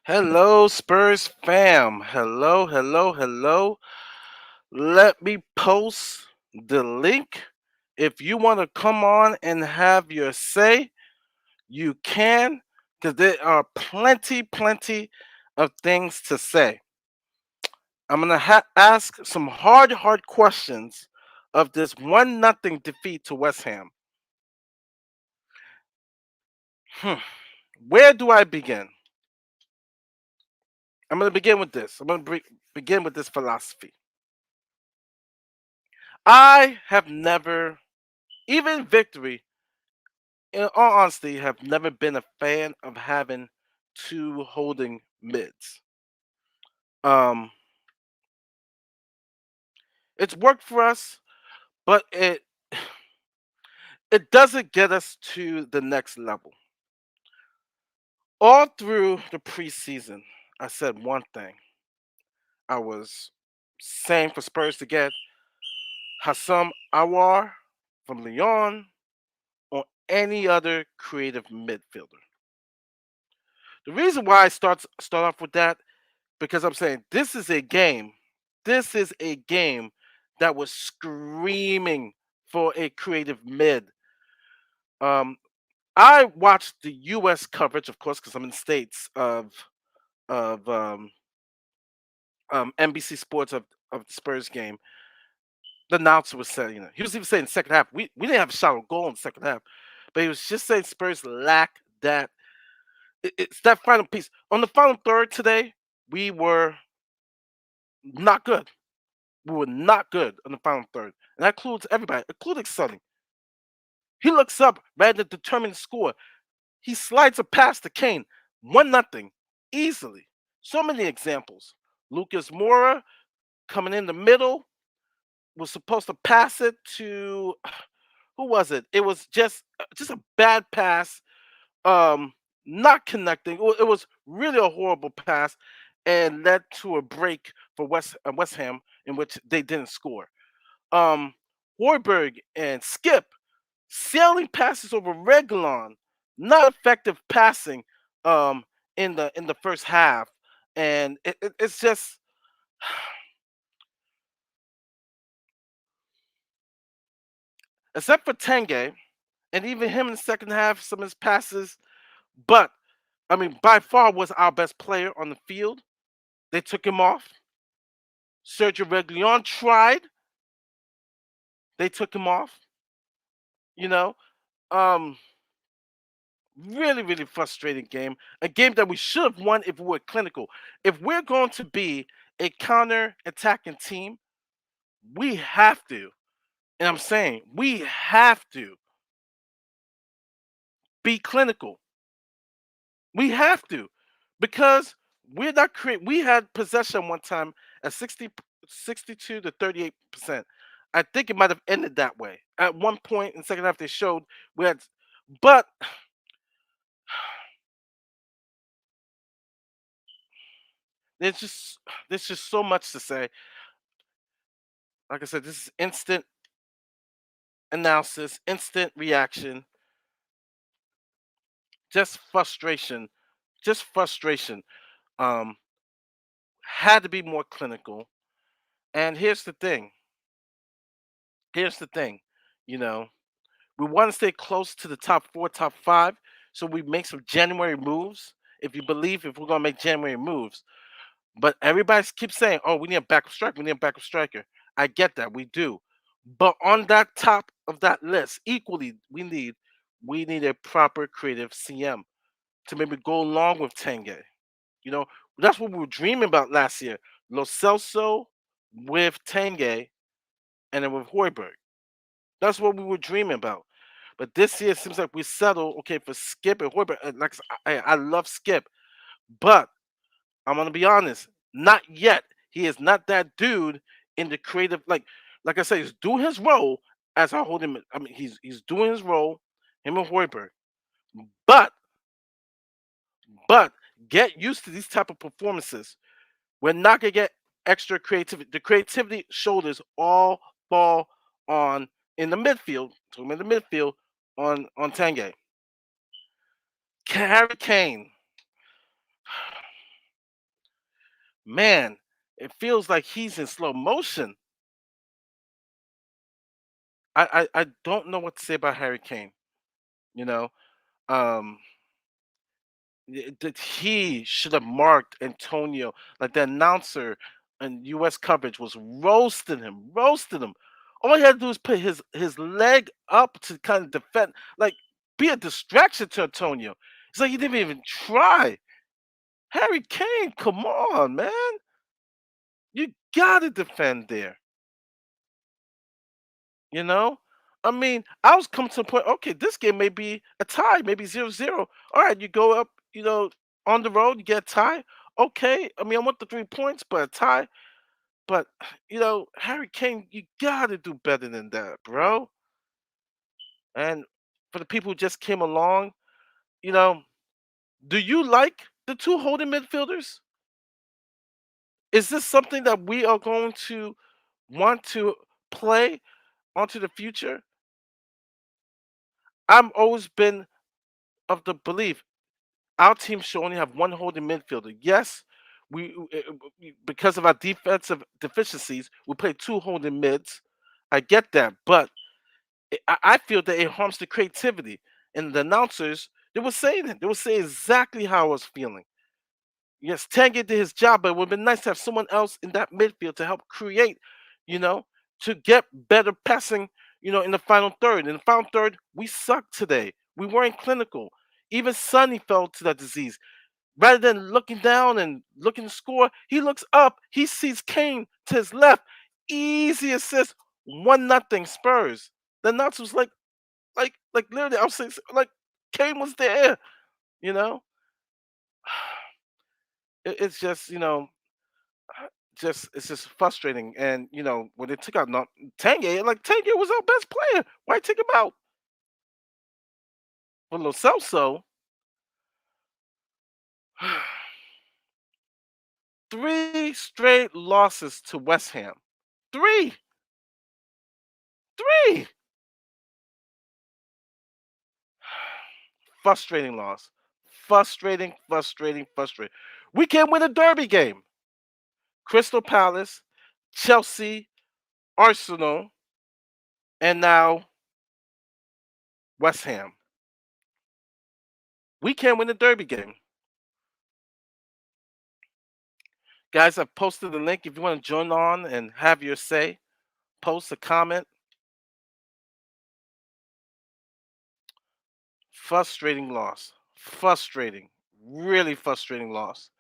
Hello, Spurs fam. Hello, hello, hello. Let me post the link. If you want to come on and have your say, you can, because there are plenty of things to say. I'm going to ask some hard questions of this 1-0 defeat to West Ham. Hmm. Where do I begin? I'm going to begin with this. I'm going to begin with this philosophy. I have never, even victory, in all honesty, have never been a fan of having two holding mids. Um, it's worked for us, but it doesn't get us to the next level. All through the preseason, I said one thing. I was saying for Spurs to get Hassam Awar from Lyon or any other creative midfielder. The reason why I start off with that because I'm saying this is a game. This is a game that was screaming for a creative mid. Um, I watched the U.S. coverage, of course, because I'm in the states of NBC Sports of the Spurs game. The announcer was saying, he was even saying second half. We didn't have a shot on goal in the second half, but he was just saying Spurs lack that. It's that final piece on the final third today. We were not good. We were not good on the final third. And that includes everybody, including Sonny. He looks up rather than determine the score. He slides a pass to Kane. 1-0. Easily. So many examples. Lucas Moura coming in the middle was supposed to pass it to who was it? It was just a bad pass. Not connecting. It was really a horrible pass and led to a break for West Ham in which they didn't score. um Hoiberg and Skip sailing passes over Reguilon, not effective passing um in the first half, and it's just except for Tenge and even him in the second half, some of his passes, but I mean by far was our best player on the field. They took him off. Sergio Reguilon tried, they took him off. You know, um, really frustrating game. A game that we should have won if we were clinical. If we're going to be a counter attacking team, we have to, and I'm saying we have to be clinical. We have to, because we're not create. We had possession one time at 62 to 38%. I think it might have ended that way. At one point in the second half, they showed we had, but there's just there's just so much to say. Like I said, this is instant analysis, instant reaction, just frustration, just frustration. Um, had to be more clinical. And here's the thing. Here's the thing. You know, we want to stay close to the top four, top five, so we make some January moves. If we're gonna make January moves, but everybody keeps saying, "Oh, we need a backup striker. We need a backup striker." I get that, we do, but on that top of that list, equally, we need a proper creative CM to maybe go along with Tenge. You know, that's what we were dreaming about last year. Lo Celso with Tenge and then with Hoiberg. That's what we were dreaming about. But this year it seems like we settled okay for Skip and Hoiberg. And like I love Skip, but I'm gonna be honest, not yet. He is not that dude in the creative. Like I said, he's doing his role as I hold him. I mean, he's doing his role, him and Hoiberg. But but get used to these type of performances. We're not gonna get extra creativity. The creativity shoulders all fall on in the midfield. So in the midfield on Tanguy. Harry Kane. man, it feels like he's in slow motion. I don't know what to say about Harry Kane. You know, um, that he should have marked Antonio like the announcer and U.S. coverage was roasting him, roasting him. All he had to do is put his leg up to kind of defend, like be a distraction to Antonio. It's like he didn't even try. Harry Kane, come on, man, you gotta defend there. You know, I mean, I was coming to the point. Okay, this game may be a tie, maybe 0-0. All right, you go up, on the road, you get a tie. Okay, I mean, I want the 3 points, but a tie. But Harry Kane, you gotta do better than that, bro. And for the people who just came along, you know, do you like the two holding midfielders? Is this something that we are going to want to play onto the future? I've always been of the belief our team should only have one holding midfielder. Yes, because of our defensive deficiencies, we play two holding mids. I get that, but I feel that it harms the creativity. And the announcers, they were saying it. They were saying exactly how I was feeling. Yes, Tanguy did his job, but it would have been nice to have someone else in that midfield to help create, you know, to get better passing, in the final third. In the final third, we sucked today. We weren't clinical. Even Sonny fell to that disease. Rather than looking down and looking to score, he looks up. He sees Kane to his left. Easy assist. 1-0 Spurs. The Nuts was like literally, I was saying, like Kane was there. You know, it's just it's just frustrating. And when they took out Tanguy, like Tanguy was our best player. Why take him out? For Lo Celso, three straight losses to West Ham. Three, three. Frustrating loss. Frustrating, frustrating, frustrating. We can't win a derby game. Crystal Palace, Chelsea, Arsenal, and now West Ham. We can't win a derby game. Guys, I've posted the link if you want to join on and have your say. Post a comment. Frustrating loss. Frustrating. Really frustrating loss.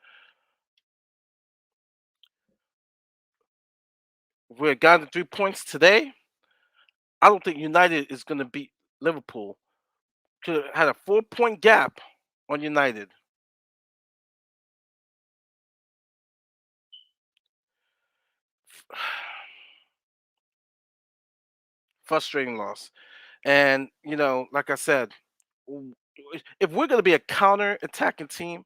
We're down to 3 points today. I don't think United is going to beat Liverpool. Could have had a 4 point gap on United. Frustrating loss. And like I said, w- if we're going to be a counter attacking team,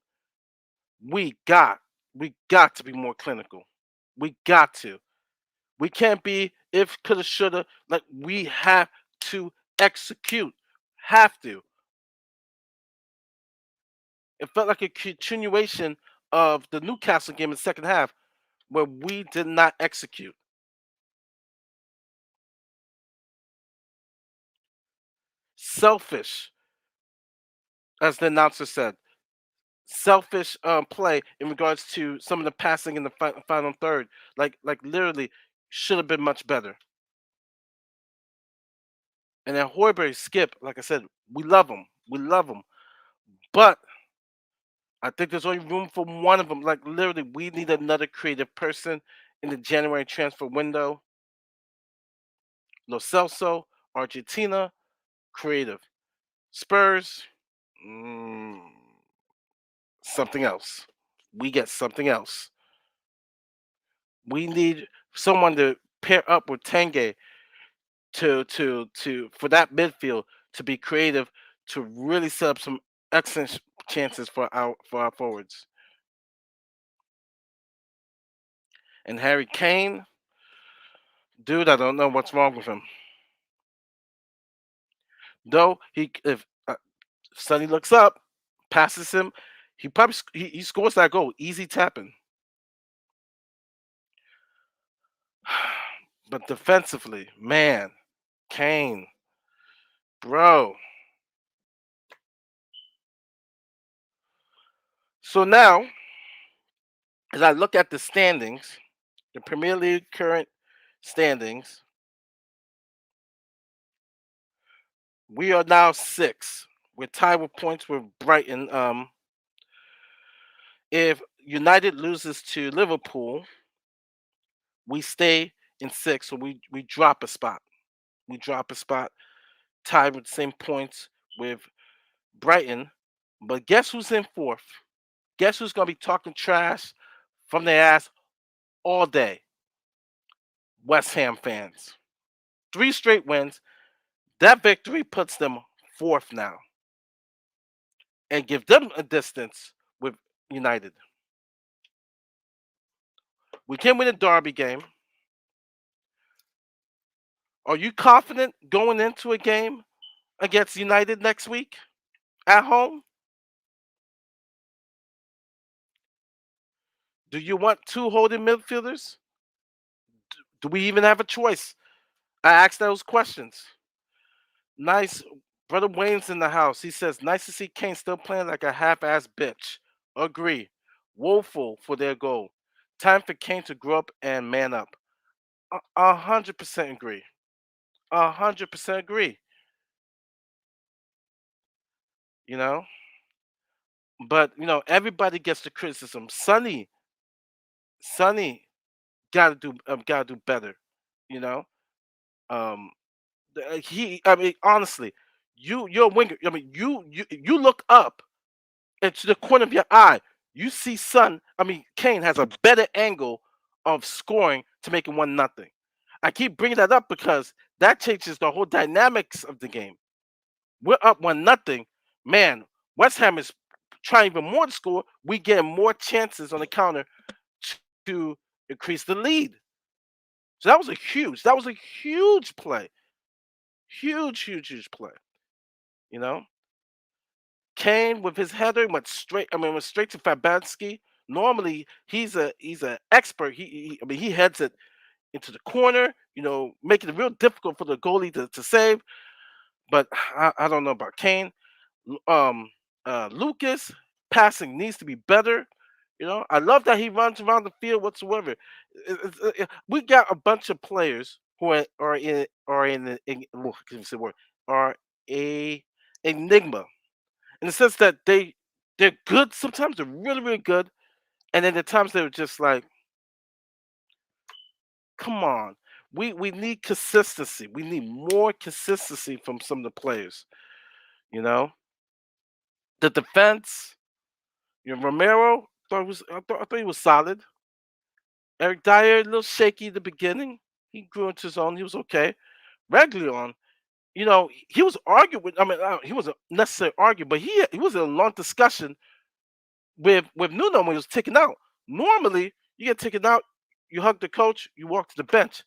we got we got to be more clinical. We got to. We can't be if coulda shoulda. Like we have to execute. Have to. It felt like a continuation of the Newcastle game in the second half where we did not execute. Selfish, as the announcer said. Selfish play in regards to some of the passing in the final third. Like literally should have been much better. And then Hoiberg skip, like I said, we love him. We love him. But I think there's only room for one of them. Like literally, we need another creative person in the January transfer window. Lo Celso, Argentina, creative. Spurs, mm, something else. We get something else. We need someone to pair up with Tanguy to for that midfield to be creative to really set up some excellent chances for our forwards. And Harry Kane, dude, I don't know what's wrong with him. Though he if Sonny looks up, passes him, he probably he scores that goal, easy tapping. But defensively, man, Kane, bro. So now, as I look at the standings, the Premier League current standings, we are now six. We're tied with points with Brighton. If United loses to Liverpool, we stay in six, so we drop a spot. We drop a spot, tied with the same points with Brighton. But guess who's in fourth? Guess who's gonna be talking trash from their ass all day? West Ham fans. Three straight wins. That victory puts them fourth now and give them a distance with United. We can win a derby game. Are you confident going into a game against United next week at home? Do you want two holding midfielders? Do we even have a choice? I asked those questions. Nice. Brother Wayne's in the house. He says, nice to see Kane still playing like a half-ass bitch. Agree. Woeful for their goal. Time for Kane to grow up and man up. 100% agree. 100% agree. You know, but everybody gets the criticism. Sonny, gotta do better. You know, um, I mean, honestly, you're a winger. I mean, you look up into the corner of your eye. You see, Kane has a better angle of scoring to make it 1-0. I keep bringing that up because that changes the whole dynamics of the game. We're up 1-0. Man, West Ham is trying even more to score. We get more chances on the counter to increase the lead. So that was a huge play. Huge play. You know, Kane with his header went straight. Went straight to Fabianski. Normally, he's a expert. He heads it into the corner. Making it real difficult for the goalie to save. But I don't know about Kane. Um, Lucas passing needs to be better. I love that he runs around the field whatsoever. We got a bunch of players who can you say word are a enigma in the sense that they're good. Sometimes they're really good, and then the times they're just like, come on. We need consistency. We need more consistency from some of the players. You know, the defense. Romero I thought he was solid. Eric Dyer a little shaky at the beginning. He grew into his own. He was okay. Reguilon, he was arguing with. He wasn't necessarily arguing, but he was in a long discussion with Nuno when he was taken out. Normally, you get taken out, you hug the coach, you walk to the bench.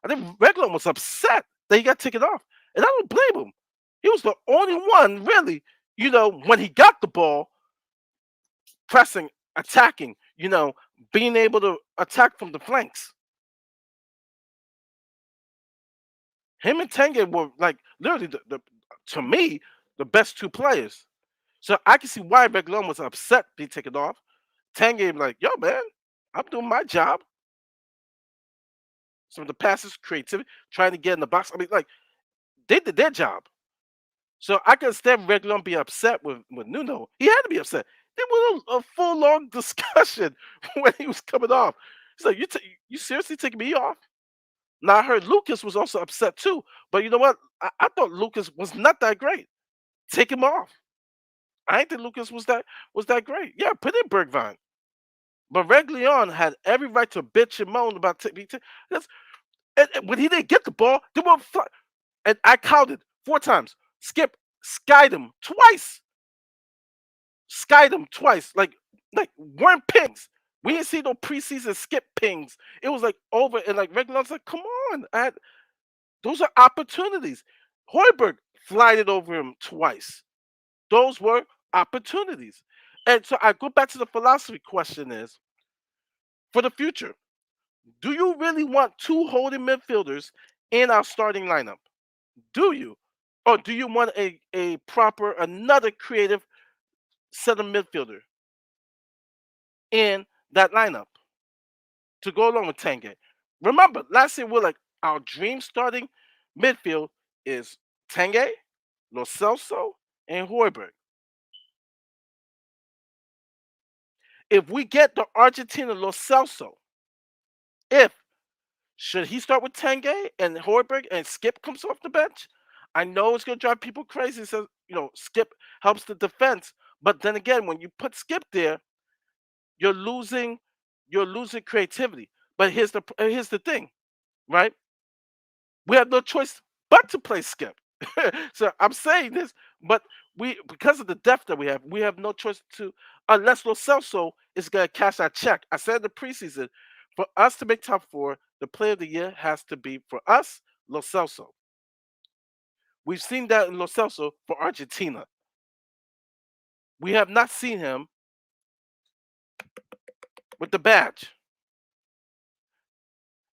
I think Reguilon was upset that he got taken off, and I don't blame him. He was the only one really. When he got the ball, pressing, attacking. Being able to attack from the flanks. Him and Tengen were like literally to me the best two players. So I can see why Reguilon was upset being taken off. Tengen like, yo man, I'm doing my job. Some of the passes, creativity, trying to get in the box. Like they did their job. So I can understand Reguilon be upset with Nuno. He had to be upset. There was a full long discussion when he was coming off. He's like, you seriously taking me off? Now I heard Lucas was also upset too, but you know what? I thought Lucas was not that great. Take him off. I didn't think Lucas was that great. Yeah, put in Bergvine. But Reguilon had every right to bitch and moan about that's and when he didn't get the ball, they were and I counted 4 times. Skip skied him twice. Skied him twice. Like weren't pings. We didn't see no preseason skip pings. It was like over and like Reguilon's like, come on. Those are opportunities. Hoiberg flied it over him twice. Those were opportunities. And so I go back to the philosophy question is for the future. Do you really want two holding midfielders in our starting lineup? Do you? Or do you want a proper, another creative center midfielder in that lineup to go along with Tanguy? Remember, last year we're like, our dream starting midfield is Tanguy, Lo Celso, and Hoiberg. If we get the Argentina Lo Celso, if should he start with Tanguy and Hoiberg and Skip comes off the bench? I know it's gonna drive people crazy. So Skip helps the defense, but then again, when you put Skip there, you're losing you're losing creativity. But here's the thing, right? We have no choice but to play Skip. So I'm saying this, but we because of the depth that we have no choice to unless Lo Celso is gonna cash our check. I said in the preseason, for us to make top four, the player of the year has to be for us, Lo Celso. We've seen that in Lo Celso for Argentina. We have not seen him with the badge.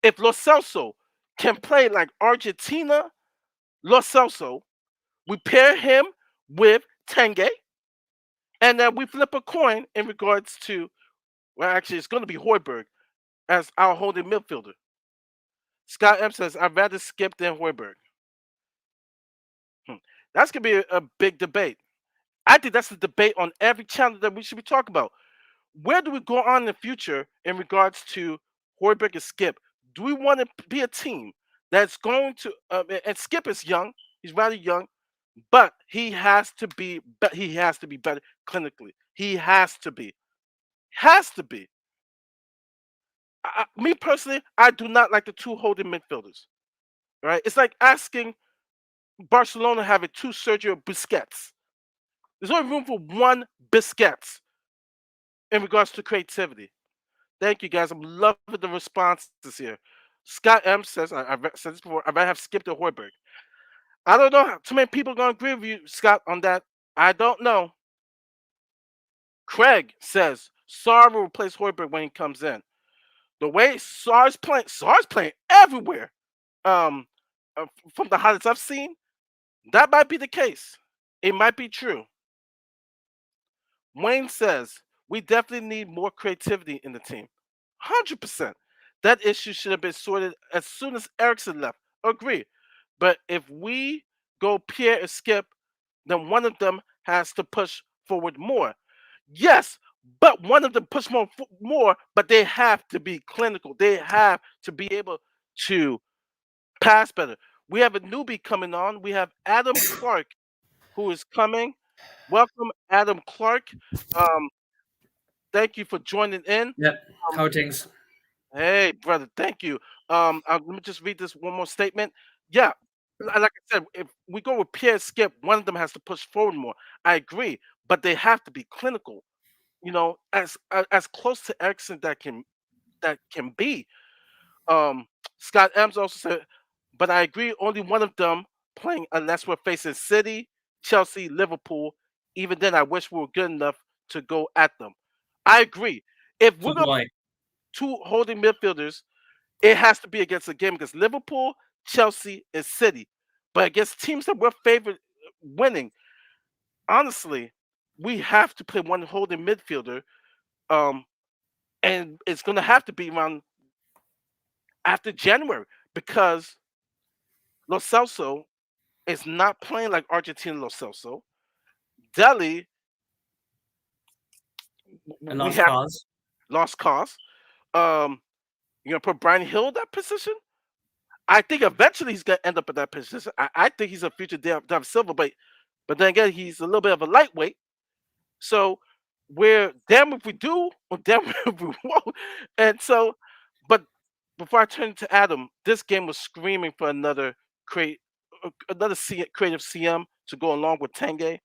If Lo Celso can play like Argentina, Lo Celso, we pair him with Tanguy, and then we flip a coin in regards to, well, actually, it's going to be Hoiberg as our holding midfielder. Scott M says, I'd rather Skip than Hoiberg. Hmm. That's going to be a big debate. I think that's the debate on every channel that we should be talking about. Where do we go on in the future in regards to Hoiberg and Skip? Do we want to be a team that's going to, and Skip is young, he's rather young, but he has to be better clinically. He has to be. Me personally, I do not like the two holding midfielders. Right? It's like asking Barcelona having two Sergio Busquets. There's only room for one Busquets in regards to creativity. Thank you guys. I'm loving the responses here. Scott M says, I've said this before, I might have skipped the Hoiberg. I don't know how too many people are going to agree with you, Scott, on that. I don't know. Craig says, Sar will replace Hoiberg when he comes in. The way Sar's playing everywhere. Um, from the highlights I've seen, that might be the case. It might be true. Wayne says we definitely need more creativity in the team. 100%. That issue should have been sorted as soon as Erickson left. Agree. But if we go Pierre and Skip, then one of them has to push forward more. Yes, but one of them push more, but they have to be clinical. They have to be able to pass better. We have a newbie coming on. We have Adam Clark who is coming. Welcome, Adam Clark. Um, thank you for joining in. Yep. Um, How are things? hey, brother, thank you. Let me just read this one more statement. Yeah, like I said, if we go with Pierre Skip, one of them has to push forward more. I agree, but they have to be clinical. As close to Ericsson that can be. Um, Scott Ems also said, but I agree, only one of them playing unless we're facing City, Chelsea, Liverpool. Even then, I wish we were good enough to go at them. I agree. If So we're going do to I. two holding midfielders, it has to be against a game against Liverpool, Chelsea, and City. But against teams that we're favored winning, honestly, we have to play one holding midfielder. Um, and it's going to have to be around after January because Lo Celso is not playing like Argentina Lo Celso. Delhi, A we lost have cause. lost cause. Um, you're gonna put Brian Hill in that position. I think eventually he's gonna end up in that position. I think he's a future David Silva, but then again, he's a little bit of a lightweight. So we're damn if we do, or damn if we won't. And so, but before I turn to Adam, this game was screaming for creative CM to go along with Tanguy.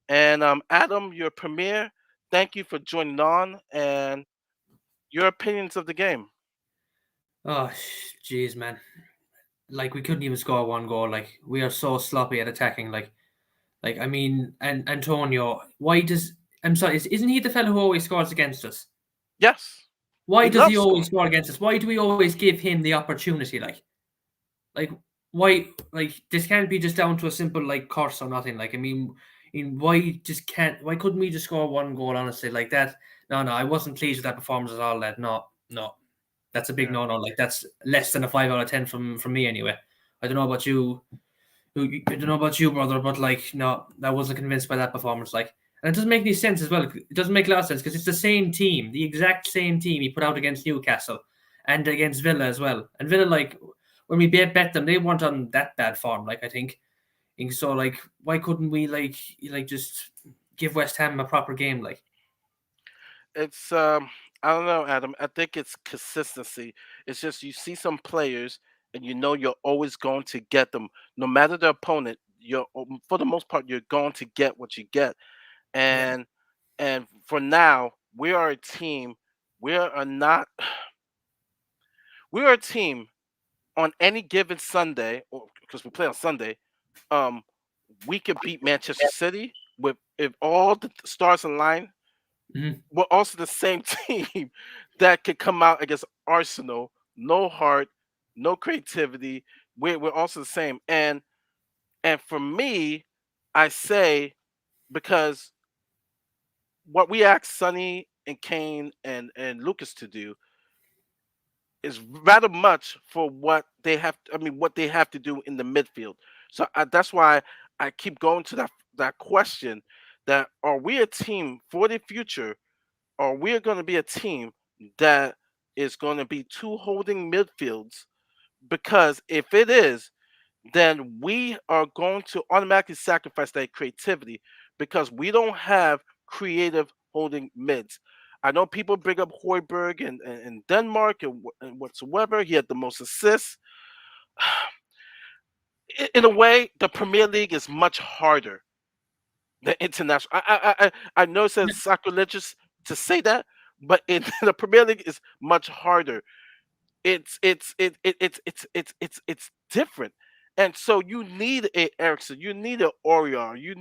And Adam, your premiere, thank you for joining on and your opinions of the game. Oh, jeez, man. Like we couldn't even score one goal. Like we are so sloppy at attacking. Like I mean, and Antonio, why does I'm sorry, isn't he the fellow who always scores against us? Yes. Why He does he loves always scoring. score against us? Why do we always give him the opportunity? Like why? Like this can't be just down to a simple like curse or nothing. Like why just can't? Why couldn't we just score one goal? Honestly, like that. No, no, I wasn't pleased with that performance at all. That no, no, that's a big Yeah. no, no. Like that's less than a 5 out of 10 from me anyway. I don't know about you. I don't know about you, brother, but like, no, I wasn't convinced by that performance. Like, and it doesn't make any sense as well. It doesn't make a lot of sense because it's the same team, the exact same team he put out against Newcastle and against Villa as well. And Villa, like, when we bet them, they weren't on that bad form. Like, I think. And so, like, why couldn't we like just give West Ham a proper game? Like, It's I don't know, Adam. I think it's consistency. It's just you see some players and you know you're always going to get them, no matter the opponent. You're for the most part you're going to get what you get. yeah, And for now, we are a team. We are not. We are a team on any given Sunday, or because we play on Sunday. Um, we could beat Manchester City with if all the stars align. hmm, We're also the same team that could come out against Arsenal, no heart, no creativity. We're also the same. And for me, I say because what we asked Sonny and Kane and Lucas to do is rather much for what they have. I mean, what they have to do in the midfield. So that's why I keep going to that question: that are we a team for the future, or we're going to be a team that is going to be two holding midfields? Because if it is, then we are going to automatically sacrifice that creativity because we don't have creative holding mids. I know people bring up Hoiberg and Denmark and whatsoever. He had the most assists. In a way, the Premier League is much harder than international. I know it says yeah, sacrilegious to say that, but in the Premier League is much harder. It's different. And so you need a Ericsson, you need an Orion, you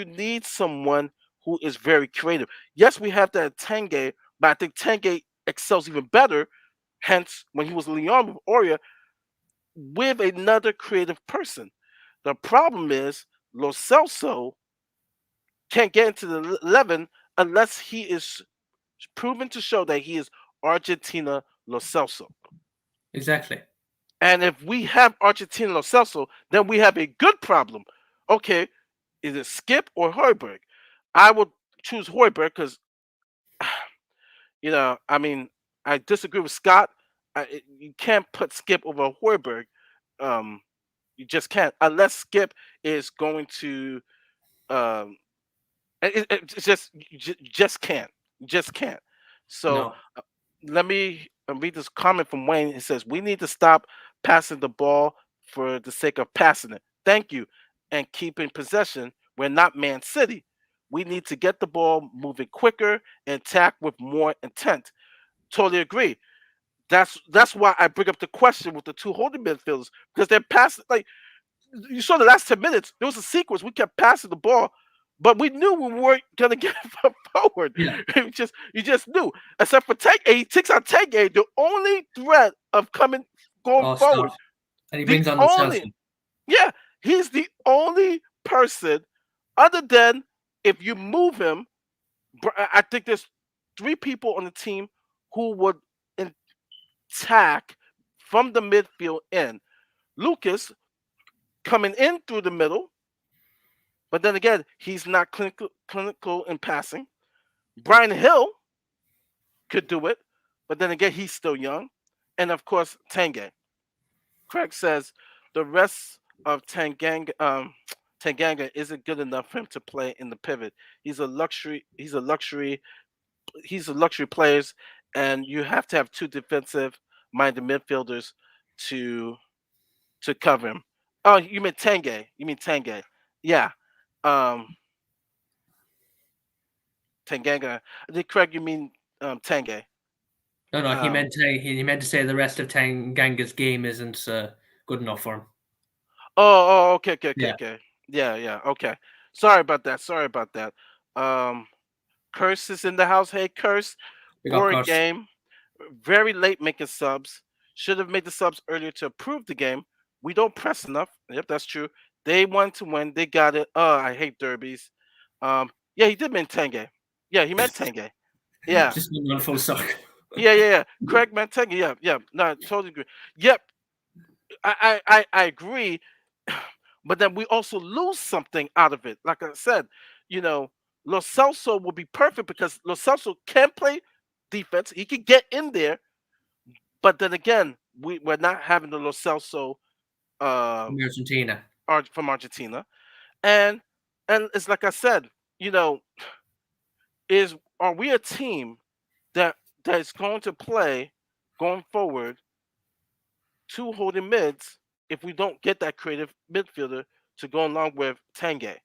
need someone who is very creative. Yes, we have that Tange, but I think Tange excels even better. Hence, when he was Leon with Oria, with another creative person. The problem is Lo Celso can't get into the 11 unless he is proven to show that he is Argentina Lo Celso. exactly. And if we have Argentina Lo Celso, then we have a good problem. Okay, is it Skip or Hoiberg? I would choose Hoiberg because, I mean, I disagree with Scott. You can't put Skip over Hoiberg. Um, you just can't unless Skip is going to. Um, it's just you just can't. You just can't. So No, let me read this comment from Wayne. It says, "We need to stop passing the ball for the sake of passing it. Thank you, and keeping possession. We're not Man City. We need to get the ball moving quicker and attack with more intent." Totally agree. That's why I bring up the question with the two holding midfielders because they're passing like you saw the last 10 minutes. There was a sequence we kept passing the ball, but we knew we weren't gonna get forward. yeah, You just knew. Except for Tank, he takes out Tank. The only threat of going oh, forward. stop. And he The brings on the only Chelsea. yeah, he's the only person other than if you move him. I think there's three people on the team who would attack from the midfield in. Lucas coming in through the middle. But then again, he's not clinical in passing. Brian Hill could do it, but then again, he's still young. And of course, Tange. Craig says the rest of Tanganga isn't good enough for him to play in the pivot. He's a luxury. He's a luxury. He's a luxury players, and you have to have two defensive-minded midfielders to cover him. Oh, you mean Tange? You mean Tange? Yeah. Um, Tanganga. I think Craig, you mean Tange. No, no, Um, he meant to say the rest of Tanganga's game isn't good enough for him. okay, okay, okay, Yeah, okay. Yeah, yeah, okay. Sorry about that. Sorry about that. Um, Curse is in the house. Hey, Curse. big up, Boring course. game. very late making subs. Should have made the subs earlier to approve the game. We don't press enough. Yep, that's true. They want to win. They got it. I hate derbies. Yeah, he did mean Tenge. Yeah, he meant Tenge. Yeah, Just going on full circle. yeah. Craig meant Tenge. Yeah. No, I totally agree. Yep, I agree. But then we also lose something out of it. Like I said, you know, Lo Celso will be perfect because Lo Celso can play defense. He can get in there. But then again, we're not having the Lo Celso uh, From Argentina. from Argentina, and it's like I said, you know, is are we a team that is going to play going forward two holding mids if we don't get that creative midfielder to go along with Tanguy?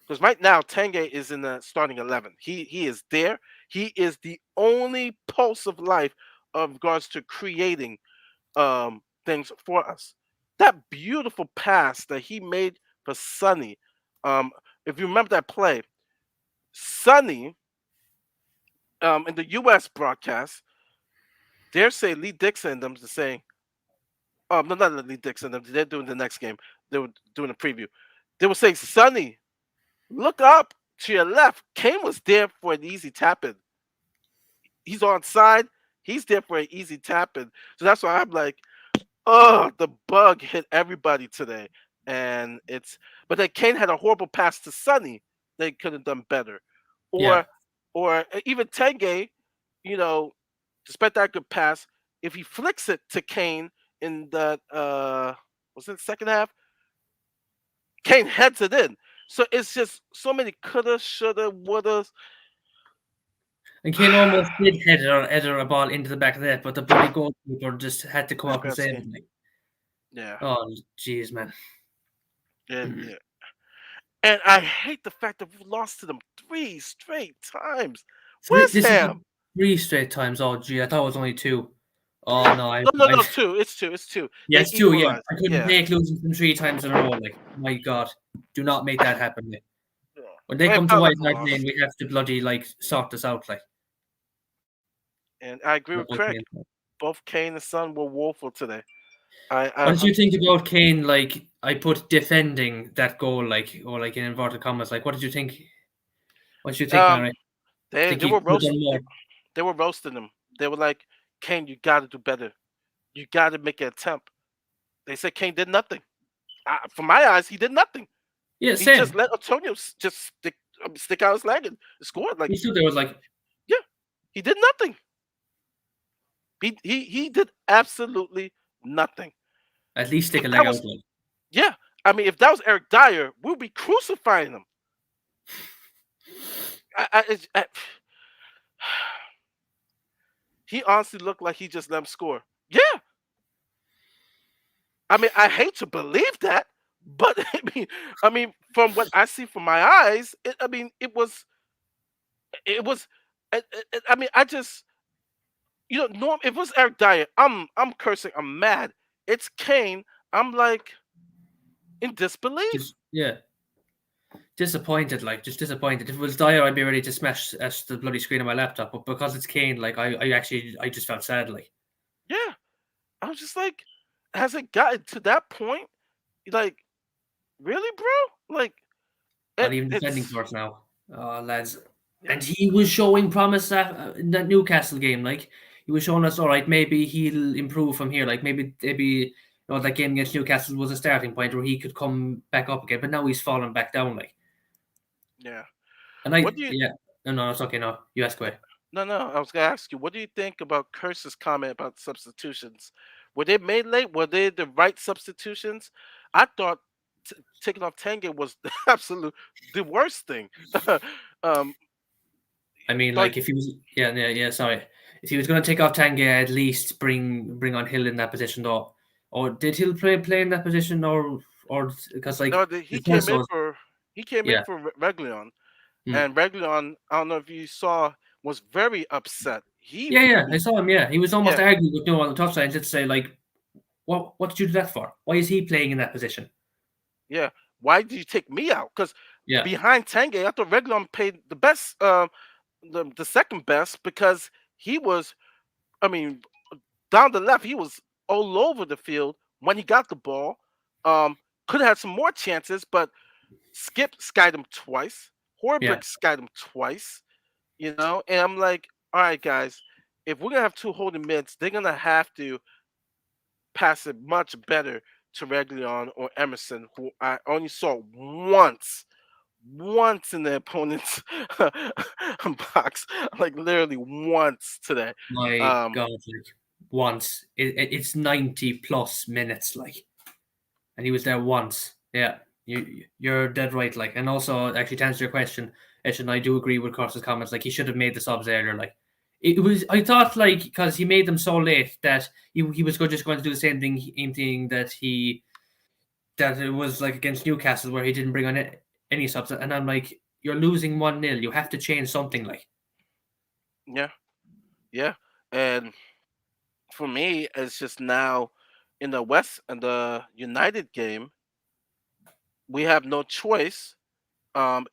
Because right now Tanguy is in the starting 11. He is there. He is the only pulse of life of regards to creating things for us. That beautiful pass that he made for Sonny. Um, if you remember that play, Sonny in the U.S. broadcast, they're saying Lee Dixon and them to saying, no, not Lee Dixon. They're doing the next game. They were doing a preview. They were saying, Sonny, look up to your left. Kane was there for an easy tap in. He's on side. He's there for an easy tap in. So that's why I'm like, oh, the bug hit everybody today. And it's but then Kane had a horrible pass to Sonny. They could have done better. Yeah. Or even Tenge, you know, despite that good pass, if he flicks it to Kane in that was it second half, Kane heads it in. So it's just so many coulda, shoulda, woulda. And Kane almost did header a ball into the back of the net, but the bloody goalkeeper just had to come up and save Stefanski. it. Like, Yeah. oh, jeez, man. Yeah. And I hate the fact that we lost to them 3 straight times. West This is Ham. 3 straight times. Oh, gee, I thought it was only 2. Oh no, No, I two. It's two. It's two. They yes, 2. Yeah, equalized. I couldn't Yeah. take losing them 3 times in a row. Like, my God, do not make that happen. Like, Yeah. when they It come to felt like White a Hart loss. Lane, we have to bloody like sort this out. Like, And I agree with Craig. Both Kane and Son were woeful today. What did I'm you think about Kane? Like, I put defending that goal, like, or like in inverted commas. Like, what did you think? What did you think, um Mary? they Think they he were could have done they, more? they were roasting him. They were like, Kane, you got to do better. You got to make an attempt. They said Kane did nothing. From my eyes, he did nothing. Yeah, He just same. let Antonio just stick out his leg and scored. Like, He stood there was like, yeah, he did nothing. He did absolutely nothing. at least stick If a leg that out. was Like, yeah, I mean, if that was Eric Dyer, we'd be crucifying him. I he honestly looked like he just let him score. Yeah, I mean, I hate to believe that, but I mean, from what I see from my eyes, I mean, it was. I mean, I just Norm. If it was Eric Dyer, I'm cursing. I'm mad. It's Kane. I'm like in disbelief. just yeah, disappointed. Like, just disappointed. If it was Dyer, I'd be ready to smash the bloody screen of my laptop. But because it's Kane, like, I just felt sad. Like, Yeah, I was just like, has it gotten to that point? Like, really, bro? Like, not even defending it's for us now, lads. yeah, And he was showing promise in that Newcastle game. Like, he was showing us, all right, maybe he'll improve from here. Like, maybe that game against Newcastle was a starting point where he could come back up again. But now he's fallen back down. Like, yeah. and What do you? yeah, no, it's okay. No, you ask away. No. I was gonna ask you. What do you think about Curse's comment about substitutions? Were they made late? Were they the right substitutions? I thought taking off Tenga was the worst thing. um, I mean, like like if he was, yeah. Sorry, if he was going to take off Tanguy, at least bring on Hill in that position, though. Or did Hill play in that position, or because no, like he the came first in was for yeah, Reglion, mm. and Reglion. I don't know if you saw was very upset. Yeah. I saw him. Yeah, he was almost Yeah, arguing with no on the touchline to say like, what did you do that for? Why is he playing in that position? yeah. Why did you take me out? Because Yeah, behind Tange, I thought Reglon paid the best, the second best because he was I mean, down the left, he was all over the field when he got the ball. Could have had some more chances, but Skip skied him twice. Yeah, Horberg skied him twice. And I'm like, all right, guys, if we're gonna have two holding mids, they're gonna have to pass it much better to Reglion or Emerson, who I only saw once in the opponent's box, like literally once today. my Um, God, like once it's 90 plus minutes, like, and he was there once. Yeah, you're dead right. Like, and also actually to answer your question, Eshin, I do agree with Cross's comments. Like, he should have made the subs earlier. Like, it was I thought like because he made them so late that he was just going to do the same thing that it was like against Newcastle where he didn't bring on any subs, and I'm like, you're losing 1-0. You have to change something. Like, yeah, yeah, and for me, it's just now in the West and the United game, we have no choice.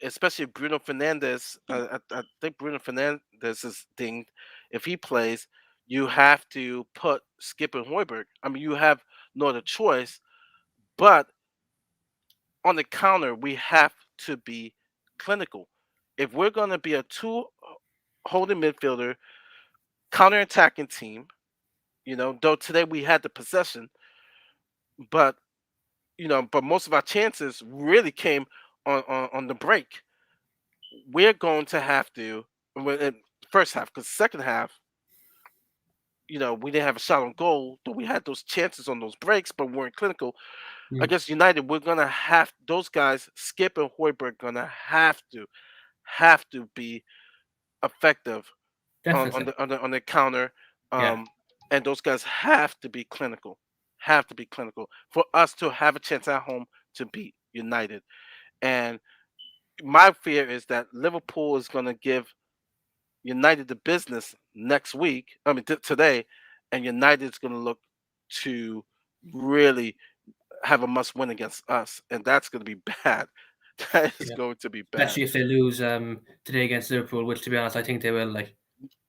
Especially if Bruno Fernandez. I think Bruno Fernandez is dinged. If he plays, you have to put Skip and Hoiberg. I mean, you have no other choice. But on the counter, we have to be clinical. If we're going to be a two holding midfielder, counter attacking team, though today we had the possession, but but most of our chances really came on the break. We're going to have to first half, because second half, we didn't have a shot on goal, though we had those chances on those breaks, but weren't clinical. mm, Against United, we're gonna have those guys, Skip and Hoiberg, gonna have to be effective on definitely, the counter, yeah, um, and those guys have to be clinical, for us to have a chance at home to beat United. And my fear is that Liverpool is gonna give United the business next week. I mean, today, and United's going to look to really have a must win against us, and that's going to be bad. That is yeah. going to be bad. Especially if they lose today against Liverpool, which to be honest, I think they will. Like,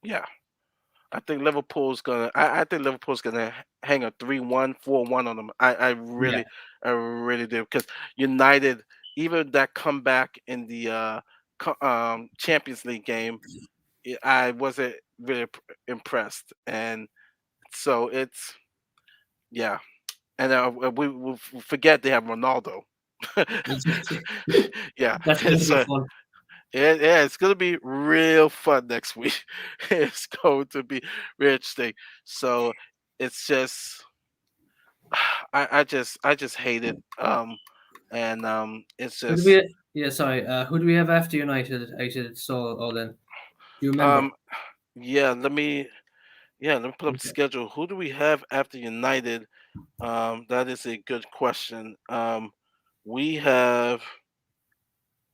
Yeah, I think Liverpool's gonna hang a 3-1, 4-1 on them. yeah, I really do, because United, even that comeback in the Champions League game, I wasn't really impressed, and so it's yeah. And we forget they have Ronaldo. exactly. Yeah, That's going to be so fun. yeah, it's gonna be real fun next week. It's going to be real interesting. So it's just, I just hate it. It's Who do just, we? Yeah, sorry. Who do we have after United? I said so. All then. Do you remember? um, yeah. Let me put up the Okay. schedule. Who do we have after United? That is a good question. We have,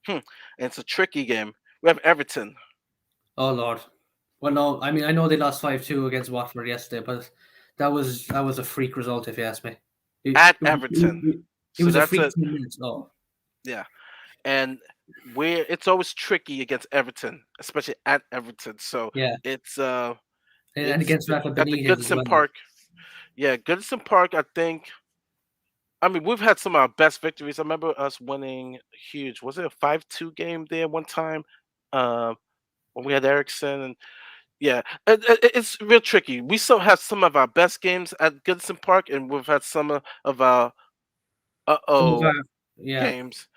and it's a tricky game. We have Everton Oh Lord. Well, no. I mean, I know they lost 5-2 against Watford yesterday, but that was a freak result, if you ask me. It, at it, was- Everton. it So was a that's freak a 2 minutes. Oh, yeah. And where it's always tricky against Everton, especially at Everton. So yeah, it's and against Rafa at the Benitez as Goodson well. Like, Park. Yeah, Goodson Park. I think. I mean, we've had some of our best victories. I remember us winning huge. Was it a 5-2 game there one time? Uh, when we had Ericsson, and yeah, it's real tricky. We still have some of our best games at Goodson Park, and we've had some of our some of our, yeah, games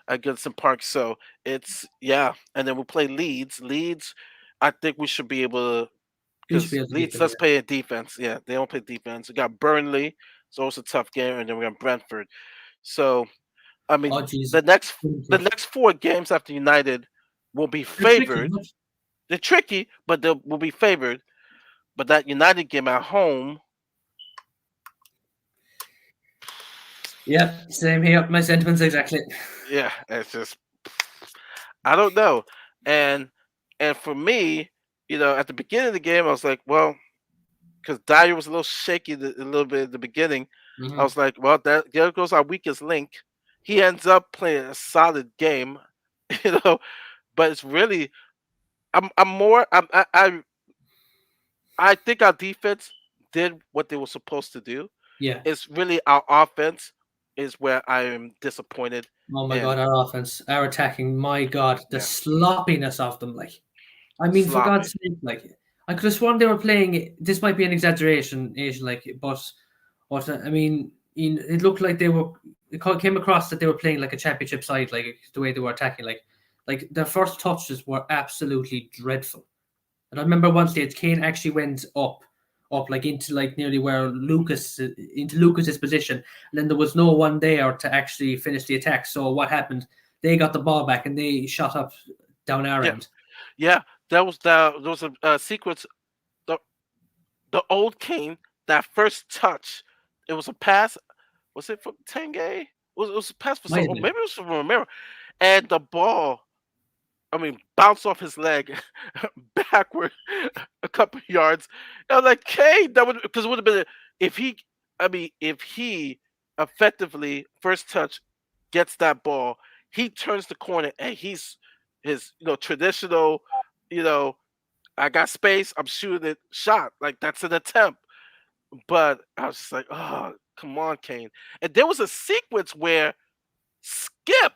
at Goodson Park. So it's yeah, and then we play Leeds. Leeds, I think we should be able to, we should be because able to beat Leeds them. does Yeah. play a defense. Yeah, they don't play defense. We got Burnley, so it's a tough game, and then we got Brentford. So I mean, Oh, jeez. the next four games after United will be They're tricky, favored. but They're tricky, but they will be favored. But that United game at home, yeah, same here. My sentiments exactly. yeah, it's just, I don't know. And for me, at the beginning of the game, I was like, well, because Dyer was a little shaky a little bit at the beginning. I Hmm. was like, well, there goes our weakest link. He ends up playing a solid game, you know. But it's really, I'm more, I think our defense did what they were supposed to do. Yeah. It's really our offense is where I am disappointed. Oh my And god, our offense, our attacking, my god, the yeah, sloppiness of them. Like, I mean, for God's sloppy. sake, like, I could have sworn they were playing. This might be an exaggeration, like, but I mean, it looked like they were. Came across that they were playing like a championship side, like the way they were attacking. Like their first touches were absolutely dreadful. And I remember one stage Kane actually went up like into like nearly where Lucas into Lucas's position, and then there was no one there to actually finish the attack. So what happened? They got the ball back and they shot up down our Yeah, end. yeah. There was a sequence. The the old King, that first touch, it was a pass. Was it from Tenge? It was a pass for Might some, have or been. maybe it was from Romero. And the ball, I mean, bounced off his leg backward a couple yards. I was like, Kane, that would, because it would have been if he, I mean, if he effectively first touch gets that ball, he turns the corner and he's his traditional, you know, I got space, I'm shooting it shot like that's an attempt. But I was just like, oh, come on, Kane. And there was a sequence where Skip,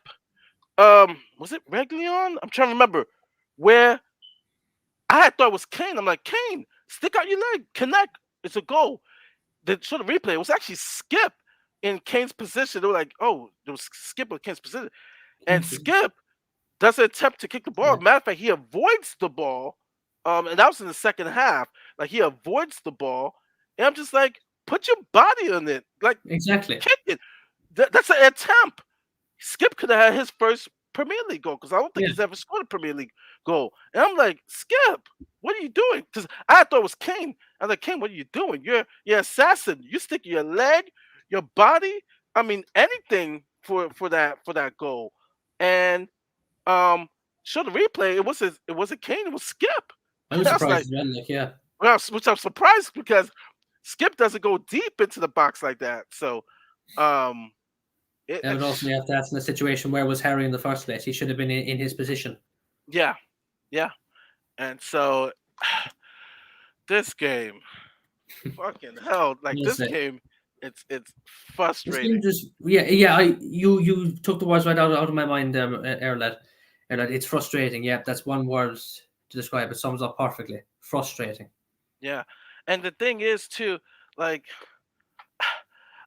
was it Reglion? I'm trying to remember where I had thought it was Kane. I'm like, Kane, stick out your leg, connect. It's a goal. The sort of replay, it was actually Skip in Kane's position. They were like, oh, there was Skip in Kane's position. And Skip doesn't attempt to kick the ball. Yeah, Matter of fact, he avoids the ball. And that was in the second half. Like he avoids the ball. And I'm just like, put your body on it. Like, exactly. kick it. That's an attempt. Skip could have had his first Premier League goal because I don't think Yeah, he's ever scored a Premier League goal. And I'm like, Skip, what are you doing? Because I thought it was Kane. I was like, Kane, what are you doing? You're assassin. You stick your leg, your body. I mean, anything for that goal. And show the replay. It wasn't Kane. It was Skip. I was I was surprised like, as well. Like, yeah, which I'm surprised because Skip doesn't go deep into the box like that. So, um, it, I would also have to ask in the situation where was Harry in the first place? He should have been in his position. yeah, yeah. And so this game, fucking hell, like this Honestly, game, it's this game frustrating. just yeah. You took the words right out of my mind, Erlad. Erlad, it's frustrating. Yeah, that's one word to describe it. Sums up perfectly. Frustrating. Yeah, and the thing is too, like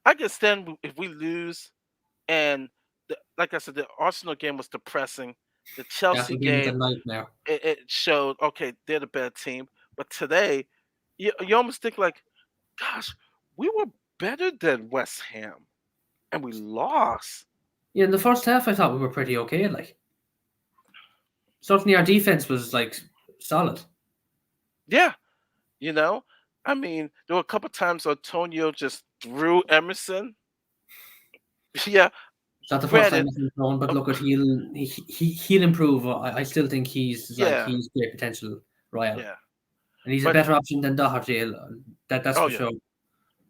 I can stand if we lose, and like I said, the Arsenal game was depressing. The That Chelsea game was a game, nightmare. it showed okay they're the better team, but today you almost think like, gosh, we were better than West Ham, and we lost. Yeah, in the first half, I thought we were pretty okay. Like, certainly our defense was like solid. Yeah, you know, I mean, there were a couple times Antonio just threw Emerson. Yeah, It's not the first time granted, he's been thrown, but of look, at he'll improve. I still think yeah, he's great potential, Royal, yeah, and he's a but better option than Doherty. That's oh for yeah, sure.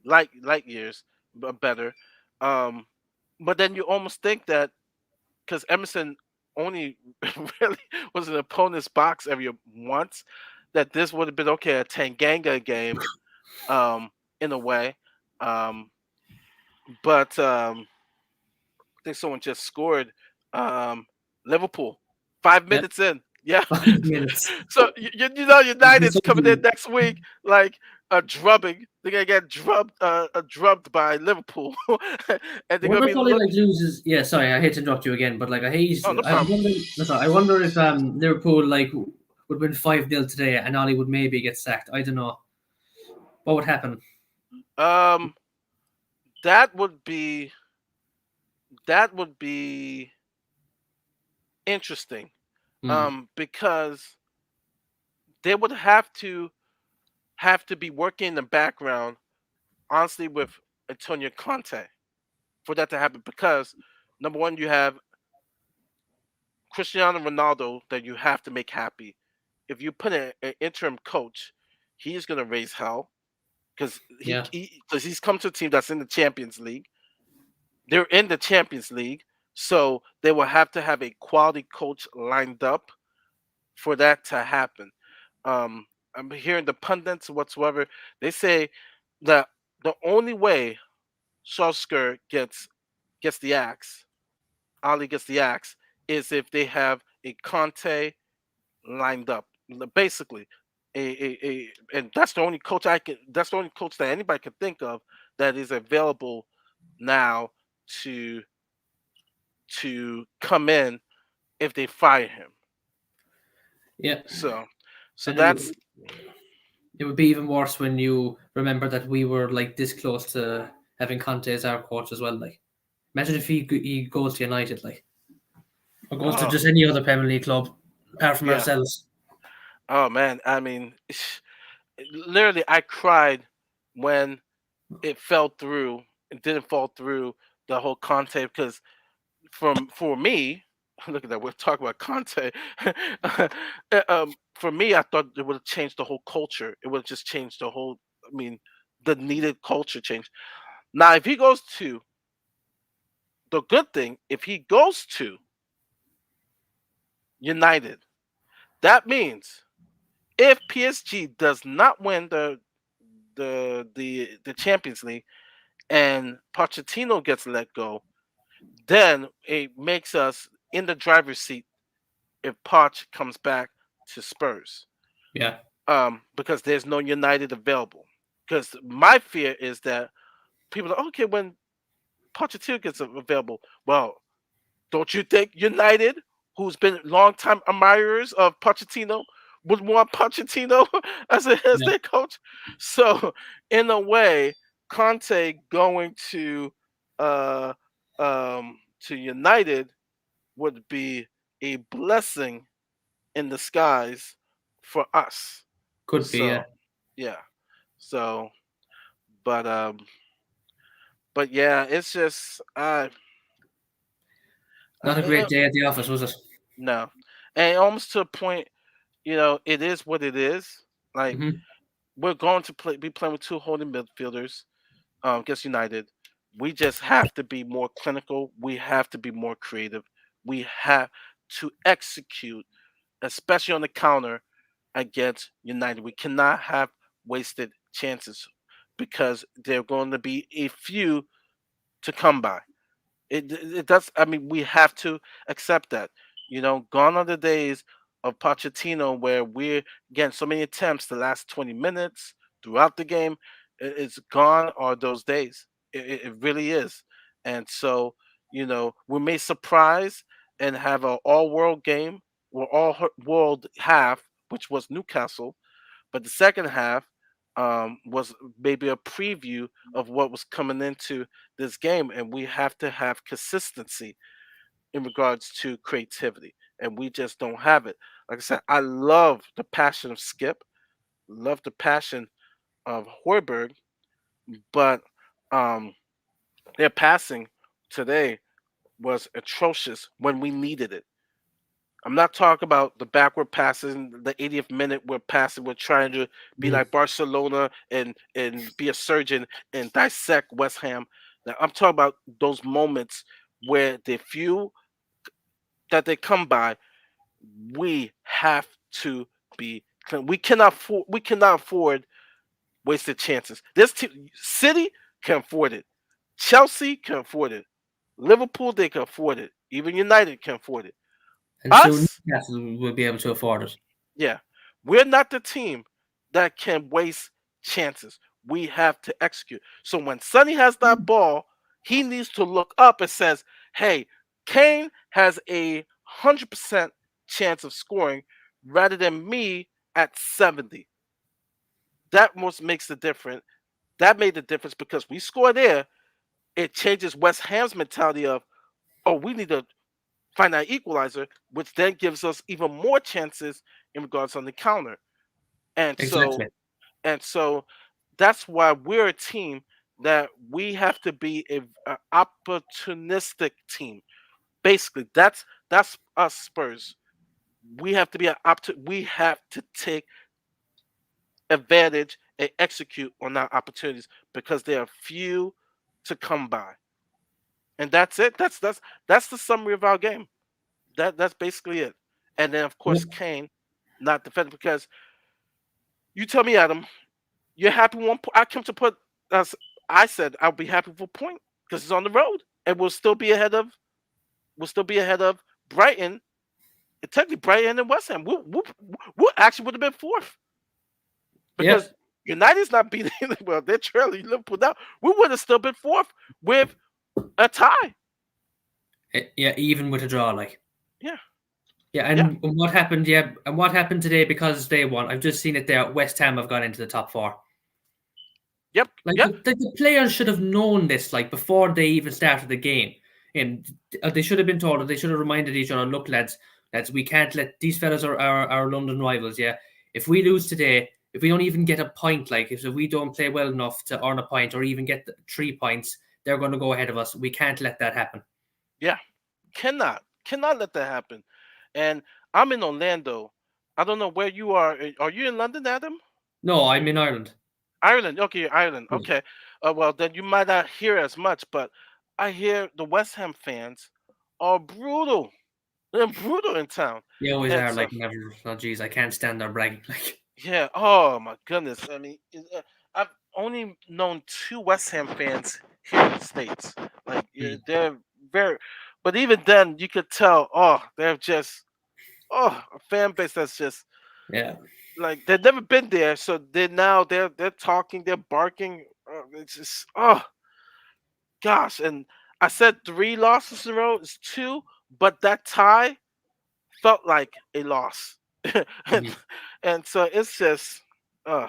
light years better. Um, but then you almost think that because Emerson only really was an opponent's box every once, that this would have been okay a Tanganga game, um, in a way. Um, but I think someone just scored. Liverpool, five Yep, minutes in. Yeah. 5 minutes. So United's coming in Something. next week like a drubbing. They're gonna get drubbed by Liverpool, and they're gonna Wonder be if Ollie look. like loses. Yeah, sorry, I hate to interrupt you again, but like I hate. Oh, no I problem. wonder. No, sorry, I wonder if Liverpool like would win 5-0 today, and Ollie would maybe get sacked. I don't know what would happen. Um, that would be that would be interesting. Hmm. Because they would have to be working in the background, honestly, with Antonio Conte for that to happen. Because number one, you have Cristiano Ronaldo that you have to make happy. If you put an interim coach, he's gonna raise hell because Yeah, he's come to a team that's in the Champions League. They're in the Champions League, so they will have to have a quality coach lined up for that to happen. Um, I'm hearing the pundits whatsoever. They say that the only way Solskjaer gets the axe, Ali gets the axe, is if they have a Conte lined up. Basically, and that's the only coach I can. That's the only coach that anybody can think of that is available now to come in if they fire him. Yeah, So, so and that's it would be even worse when you remember that we were like this close to having Conte as our coach as well. Like, imagine if he goes to United, like, or goes to oh just any other Premier League club apart from yeah. ourselves. Oh man, I mean, literally, I cried when it fell through. It didn't fall through the whole Conte because for me, look at that. We're talking about Conte. For me, I thought it would have changed the whole culture. It would have just changed the whole. I mean, the needed culture change. Now, if he goes to the good thing, if he goes to United, that means if PSG does not win the Champions League and Pochettino gets let go, then it makes us in the driver's seat if Poch comes back to Spurs. Yeah, Because there's no United available. Because my fear is that people are okay when Pochettino gets available. Well, don't you think United, who's been longtime admirers of Pochettino, would want Pochettino as yeah, their coach? So, in a way, Conte going uh, to United would be a blessing in disguise for us. could be. So, Yeah, yeah. So, but um, but yeah, it's just not a uh, great day at the office, was it? no, and almost to a point, it is what it is. Like Hmm. we're going to be playing with two holding midfielders against United. We just have to be more clinical. We have to be more creative. We have to execute, especially on the counter against United. We cannot have wasted chances because there are going to be a few to come by. It does. I mean, we have to accept that. Gone are the days of Pochettino where we're getting so many attempts the last 20 minutes throughout the game. It's gone are those days. It really is. And so, we may surprise and have an all-world game or all-world half, which was Newcastle, but the second half was maybe a preview of what was coming into this game, and we have to have consistency in regards to creativity, and we just don't have it. Like I said, I love the passion of Skip, love the passion of Hoiberg, but um, their passing today was atrocious when we needed it. I'm not talking about the backward passes, the 80th minute we're passing, we're trying to be Hmm. like Barcelona and be a surgeon and dissect West Ham. Now I'm talking about those moments where the few that they come by, we have to be we cannot afford wasted chances. City can afford it. Chelsea can afford it. Liverpool they can afford it. Even United can afford it. And soon Us, Newcastle will be able to afford it. yeah. We're not the team that can waste chances. We have to execute. So when Sonny has that ball, he needs to look up and says, "Hey, Kane has 100% chance of scoring rather than me at 70." That most makes the difference. That made the difference because we score there. It changes West Ham's mentality of, "Oh, we need to find that equalizer," which then gives us even more chances in regards on the counter. And so Exactly. And so that's why we're a team that we have to be a opportunistic team. Basically, that's us Spurs. We have to be we have to take advantage and execute on our opportunities because there are few to come by. And that's it. That's the summary of our game. That's basically it. And then of Yep. course Kane not defending because You tell me, Adam. You're happy 1 point. I came to put. As I said, I'll be happy for a point because it's on the road, and we'll still be ahead of. We'll still be ahead of Brighton. And technically, Brighton and West Ham. We actually would have been fourth Yeah, because United's not beating. Well, they're trailing Liverpool now. We would have still been fourth with a tie. yeah, even with a draw, like. Yeah, Yeah, yeah, and what happened? Yeah, and what happened today because they won? I've just seen it there. West Ham have gone into the top four. yep, Like yep, the players should have known this, like before they even started the game, and they should have been told. They should have reminded each other, look, lads, we can't let these fellas are our London rivals. Yeah, if we lose today, if we don't even get a point, like if we don't play well enough to earn a point or even get 3 points, they're going to go ahead of us. We can't let that happen. yeah. Cannot let that happen. And I'm in Orlando. I don't know where you are. Are you in London, Adam? No, I'm in Ireland. Ireland. Okay, Ireland. Okay. Well, then you might not hear as much, but I hear the West Ham fans are brutal. They're brutal in town. They always And are. so, Like never. Oh, geez, I can't stand their bragging. Like. yeah. Oh my goodness. I mean, I've only known two West Ham fans here in the states. Like they're very, but even then, you could tell. Oh, they're just a fan base that's just Yeah. like they've never been there, so they're talking, they're barking. It's just gosh, and I said three losses in a row. It's two, but that tie felt like a loss, and, Mhm. and so it's just uh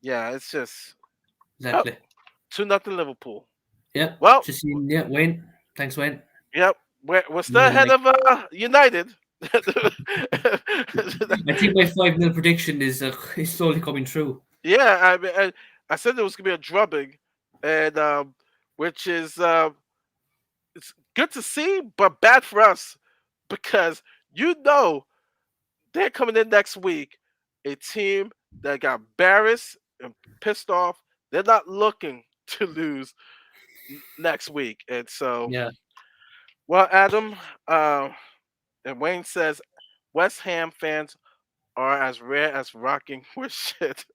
yeah, it's just oh, Exactly. 2-0 Liverpool. Yeah. Well, Just seen. Yeah, Wayne. Thanks, Wayne. yep, we're still Yeah, ahead like of United. I think my 5-0 prediction is slowly coming true. Yeah, I mean, I said there was gonna be a drubbing, and which is it's good to see, but bad for us because you know they're coming in next week, a team that got embarrassed and pissed off. They're not looking to lose next week, and so Yeah. well, Adam, uh, and Wayne says West Ham fans are as rare as rocking with shit.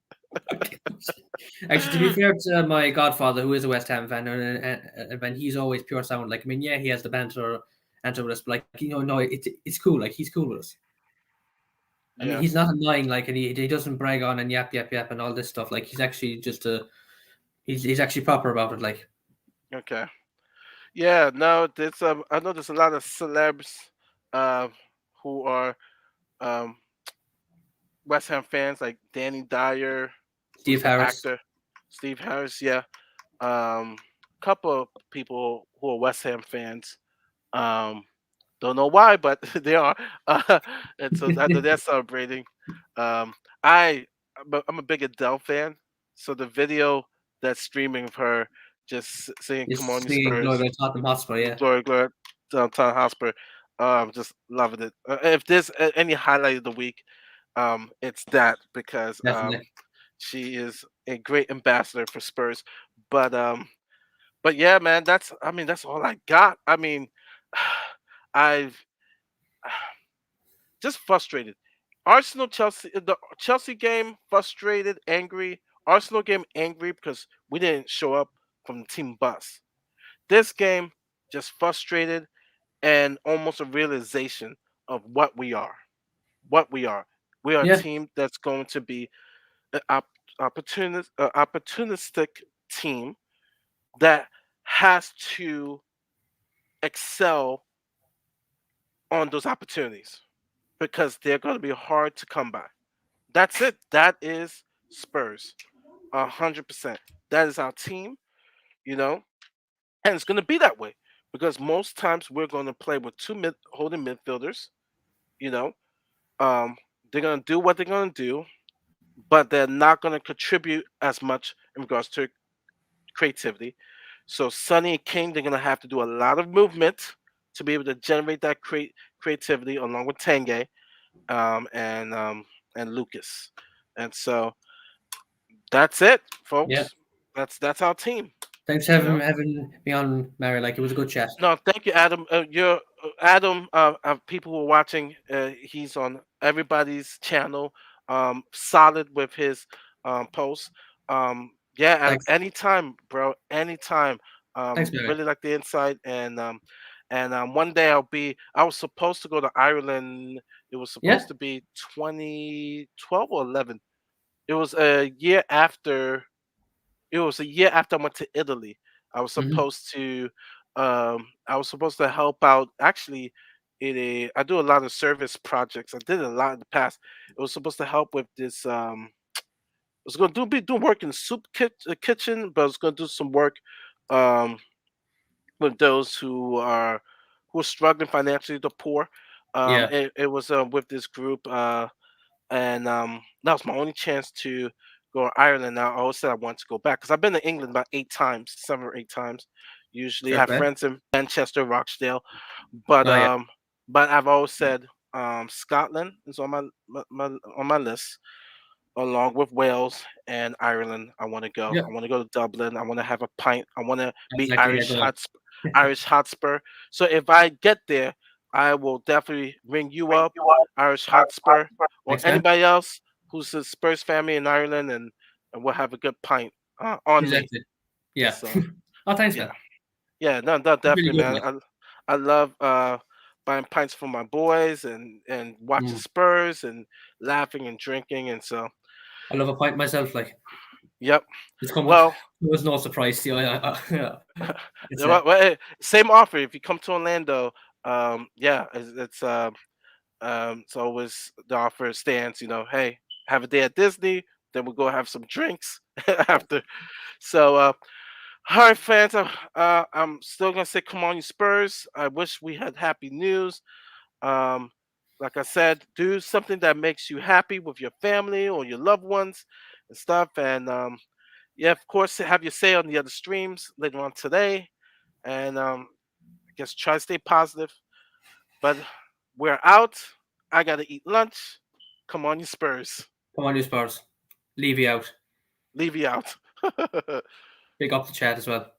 Actually, to be fair to my godfather, who is a West Ham fan, and he's always pure sound. Like, I mean, yeah, he has the banter with us, but like, no, it's cool. Like, he's cool with us. I mean, Yeah. he's not annoying. Like, and he doesn't brag on and yap and all this stuff. Like, he's actually just he's actually proper about it. Like, Okay. Yeah. No. There's I know there's a lot of celebs, uh, who are um West Ham fans like Danny Dyer, who's Steve the Harris, actor, Steve Harris, yeah. Couple of people who are West Ham fans. Um, don't know why, but they are. And so I know they're celebrating. Um, I'm a big Adele fan, so the video that's streaming of her just saying is "Come on, you singing "Glory Spurs," by Tottenham Hotspur." Yeah, glory, glory, downtown Hotspur. I'm just loving it. If there's any highlight of the week, it's that because definitely. she is a great ambassador for Spurs. But yeah, man, that's all I got. I mean, I've just frustrated. Arsenal Chelsea the Chelsea game frustrated, angry. Arsenal game angry because we didn't show up from the team bus. This game just frustrated and almost a realization of what we are. What we are. We are a Yeah, team that's going to be an opportunistic team that has to excel on those opportunities because they're going to be hard to come by. That's it. That is Spurs, 100%. That is our team, you know, and it's going to be that way because most times we're going to play with two holding midfielders. You know, um, they're going to do what they're going to do, but they're not going to contribute as much in regards to creativity. So Sonny and King, they're gonna have to do a lot of movement to be able to generate that creativity along with Tange, um, and um, and Lucas. And so that's it, yeah. folks. That's our team. Thanks for You know. having me on, Mary. Like, it was a good chat. No, thank you, Adam. You're Adam. People who are watching, he's on everybody's channel. solid with his posts. Yeah, at Thanks. any time, bro, anytime. Thanks, man. Really like the insight, and one day I was supposed to go to Ireland. It was Yeah. supposed to be 2012 or 11. It was a year after it was a year after I went to Italy. I was Hmm. supposed to I was supposed to help out actually in a I do a lot of service projects. I did a lot in the past. It was supposed to help with this I was going to be doing work in the kitchen, but I was going to do some work um with those who are struggling financially, the poor. Yeah. It was with this group and that was my only chance to go to Ireland. Now I always said I wanted to go back because I've been to England about 8 times, 7 or 8 times. Usually, I Fair have play. friends in Manchester, Rochdale, but Oh yeah. um, but I've always said Scotland is on my on my list, along with Wales and Ireland. I want to go. Yeah. I want to go to Dublin. I want to have a pint. I want to be Exactly. Yeah. Go on. Irish Hotspur. So if I get there, I will definitely ring you up, Irish Hotspur, or Thanks, man. anybody else who's a Spurs family in Ireland, and we'll have a good pint on me. Exactly. Yeah. So Oh, thanks, yeah, man. yeah, no, no, That's really definitely, good, man. like. I love buying pints for my boys and watching Mm. Spurs and laughing and drinking, and so I love a pint myself. Like yep. it's come. It Well, was no surprise to you. Yeah. It's Same offer. If you come to Orlando, yeah, it's always the offer stands. Hey, have a day at Disney, then we'll go have some drinks after. So, all right, fans, I'm still gonna say, come on, you Spurs. I wish we had happy news. Um, like I said, do something that makes you happy with your family or your loved ones and stuff. And yeah, of course, have your say on the other streams later on today. And I guess try to stay positive. But we're out. I gotta eat lunch. Come on, you Spurs. come on, you Spurs. Leave you out. Leave you out. Big up the chat as well.